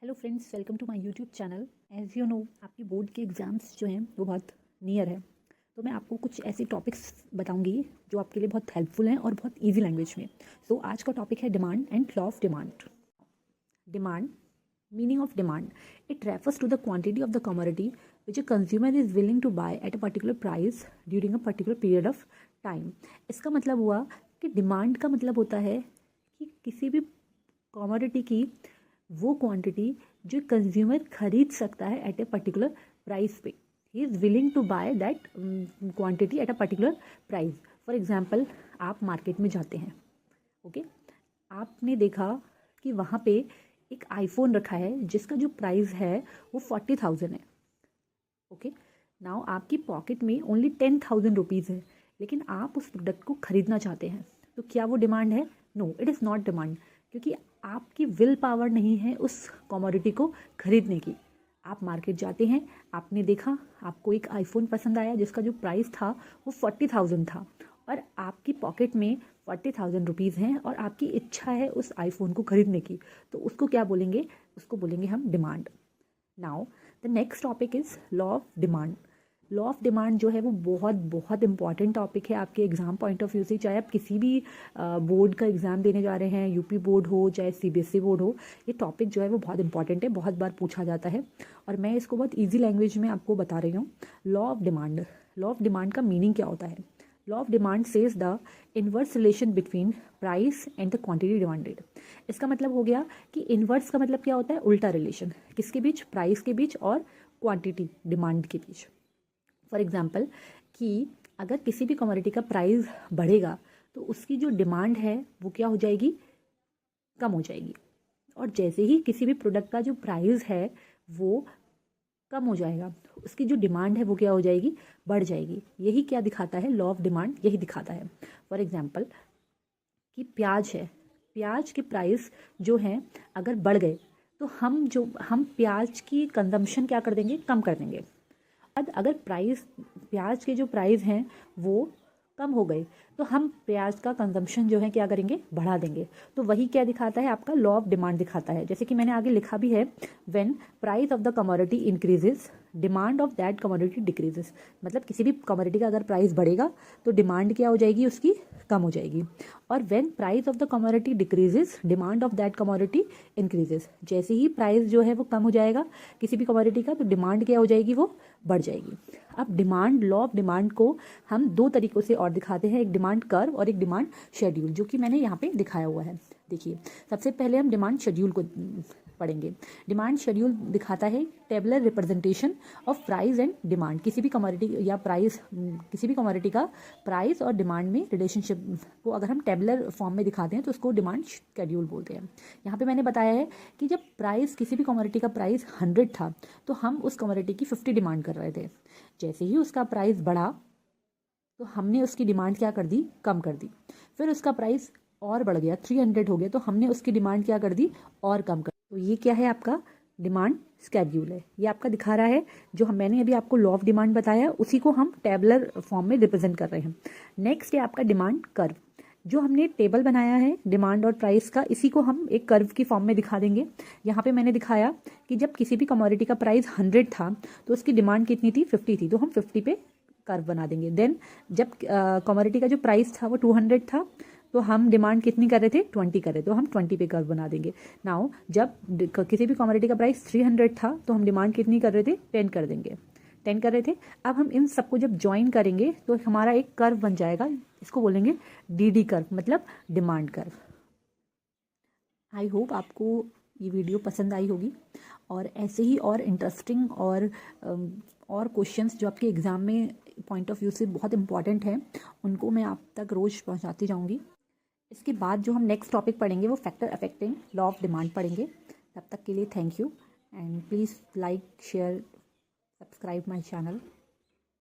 Hello friends, welcome to my YouTube channel. As you know, आपकी board के exams जो हैं वो बहुत नियर है, तो मैं आपको कुछ ऐसे टॉपिक्स बताऊंगी जो आपके लिए बहुत हेल्पफुल हैं और बहुत इजी लैंग्वेज में। सो आज का टॉपिक है demand and law of demand. Demand, meaning of demand, it refers to the quantity of the commodity which a consumer is willing to buy at a particular price during a particular period of time. इसका मतलब हुआ कि demand का मतलब होता है कि किसी भी कमोडिटी की वो क्वांटिटी जो कंज्यूमर खरीद सकता है एट ए पर्टिकुलर प्राइस पे। He is willing to buy that quantity at a particular price. For example, आप मार्केट में जाते हैं, ओके, आपने देखा कि वहाँ पे एक आईफोन रखा है जिसका जो प्राइस है वो 40,000 है। ओके, नाउ आपकी पॉकेट में ओनली 10,000 रुपीज़ है, लेकिन आप उस प्रोडक्ट को खरीदना चाहते हैं। तो क्या वो डिमांड है? No, it is not demand, क्योंकि आपकी विल पावर नहीं है उस कमोडिटी को खरीदने की। आप मार्केट जाते हैं, आपने देखा, आपको एक आईफोन पसंद आया जिसका जो प्राइस था वो 40,000 था, और आपकी पॉकेट में 40,000 रुपीज़ हैं और आपकी इच्छा है उस आईफोन को खरीदने की। तो उसको क्या बोलेंगे? उसको बोलेंगे हम demand. Now the next topic is law of demand. Law of demand जो है वो बहुत बहुत इंपॉर्टेंट टॉपिक है आपके एग्ज़ाम पॉइंट ऑफ व्यू से। चाहे आप किसी भी बोर्ड का एग्ज़ाम देने जा रहे हैं, यूपी बोर्ड हो चाहे सीबीएसई बोर्ड हो, ये टॉपिक जो है वो बहुत इंपॉर्टेंट है, बहुत बार पूछा जाता है, और मैं इसको बहुत ईजी लैंग्वेज में आपको बता रही हूँ। Law of demand, law of demand का मीनिंग क्या होता है? Law of demand says the inverse relation between price and the quantity demanded. इसका मतलब हो गया कि इनवर्स का मतलब क्या होता है? उल्टा रिलेशन, किसके बीच? प्राइस के बीच और क्वांटिटी डिमांड के बीच। फॉर एग्जाम्पल, कि अगर किसी भी कमोडिटी का प्राइस बढ़ेगा तो उसकी जो डिमांड है वो क्या हो जाएगी? कम हो जाएगी। और जैसे ही किसी भी प्रोडक्ट का जो प्राइस है वो कम हो जाएगा, उसकी जो डिमांड है वो क्या हो जाएगी? बढ़ जाएगी। यही क्या दिखाता है? लॉ ऑफ डिमांड यही दिखाता है। फॉर एग्जाम्पल, कि प्याज है, प्याज के प्राइस जो हैं अगर बढ़ गए तो हम प्याज की कंजम्पशन क्या कर देंगे? कम कर देंगे। अगर प्याज के जो प्राइस हैं वो कम हो गए तो हम प्याज का कंजम्पशन जो है क्या करेंगे? बढ़ा देंगे। तो वही क्या दिखाता है? आपका लॉ ऑफ डिमांड दिखाता है। जैसे कि मैंने आगे लिखा भी है, when price of the commodity increases demand of that commodity decreases. मतलब किसी भी कमोडिटी का अगर प्राइस बढ़ेगा तो डिमांड क्या हो जाएगी? उसकी कम हो जाएगी। और when price of the commodity decreases demand of that commodity increases. जैसे ही प्राइस जो है वो कम हो जाएगा किसी भी कमोडिटी का, तो डिमांड क्या हो जाएगी? वो बढ़ जाएगी। अब डिमांड, लॉ ऑफ डिमांड को हम दो तरीकों से और दिखाते हैं, एक डिमांड कर्व और एक डिमांड शेड्यूल, जो कि मैंने यहाँ पे दिखाया हुआ है। देखिए, सबसे पहले हम डिमांड शेड्यूल को पढ़ेंगे। डिमांड शेड्यूल दिखाता है tabular representation of price and demand. किसी भी कमोडिटी या प्राइस, किसी भी कमोडिटी का प्राइस और डिमांड में रिलेशनशिप को अगर हम टेबलर फॉर्म में दिखाते हैं तो उसको डिमांड शेड्यूल बोलते हैं। यहाँ पे मैंने बताया है कि जब प्राइस, किसी भी कमोडिटी का प्राइस 100 था तो हम उस कमोडिटी की 50 डिमांड कर रहे थे। जैसे ही उसका प्राइस बढ़ा तो हमने उसकी डिमांड क्या कर दी? कम कर दी। फिर उसका प्राइस और बढ़ गया, 300 हो गया, तो हमने उसकी डिमांड क्या कर दी? और कम कर। तो ये क्या है? आपका डिमांड स्केड्यूल है। ये आपका दिखा रहा है, जो मैंने अभी आपको लॉ ऑफ डिमांड बताया उसी को हम टेबलर फॉर्म में रिप्रेजेंट कर रहे हैं। नेक्स्ट है आपका डिमांड कर्व। जो हमने टेबल बनाया है डिमांड और प्राइस का, इसी को हम एक कर्व की फॉर्म में दिखा देंगे। यहाँ पे मैंने दिखाया कि जब किसी भी कमोडिटी का प्राइस 100 था तो उसकी डिमांड कितनी थी? 50 थी, तो हम 50 पे कर्व बना देंगे। देन जब कमोडिटी का जो प्राइस था वो 200 था तो हम डिमांड कितनी कर रहे थे? 20 कर रहे, तो हम 20 पे कर्व बना देंगे। नाउ जब किसी भी कमोडिटी का प्राइस 300 था तो हम डिमांड कितनी कर रहे थे? 10 कर देंगे, 10 कर रहे थे। अब हम इन सबको जब ज्वाइन करेंगे तो हमारा एक कर्व बन जाएगा, इसको बोलेंगे डीडी कर्व, मतलब डिमांड कर्व। आई होप आपको ये वीडियो पसंद आई होगी, और ऐसे ही और इंटरेस्टिंग और क्वेश्चंस जो आपके एग्ज़ाम में पॉइंट ऑफ व्यू से बहुत इंपॉर्टेंट हैं उनको मैं आप तक रोज़ पहुंचाती जाऊंगी। इसके बाद जो हम नेक्स्ट टॉपिक पढ़ेंगे वो factor affecting law of demand पढ़ेंगे। तब तक के लिए thank you, and please like, share, subscribe my channel.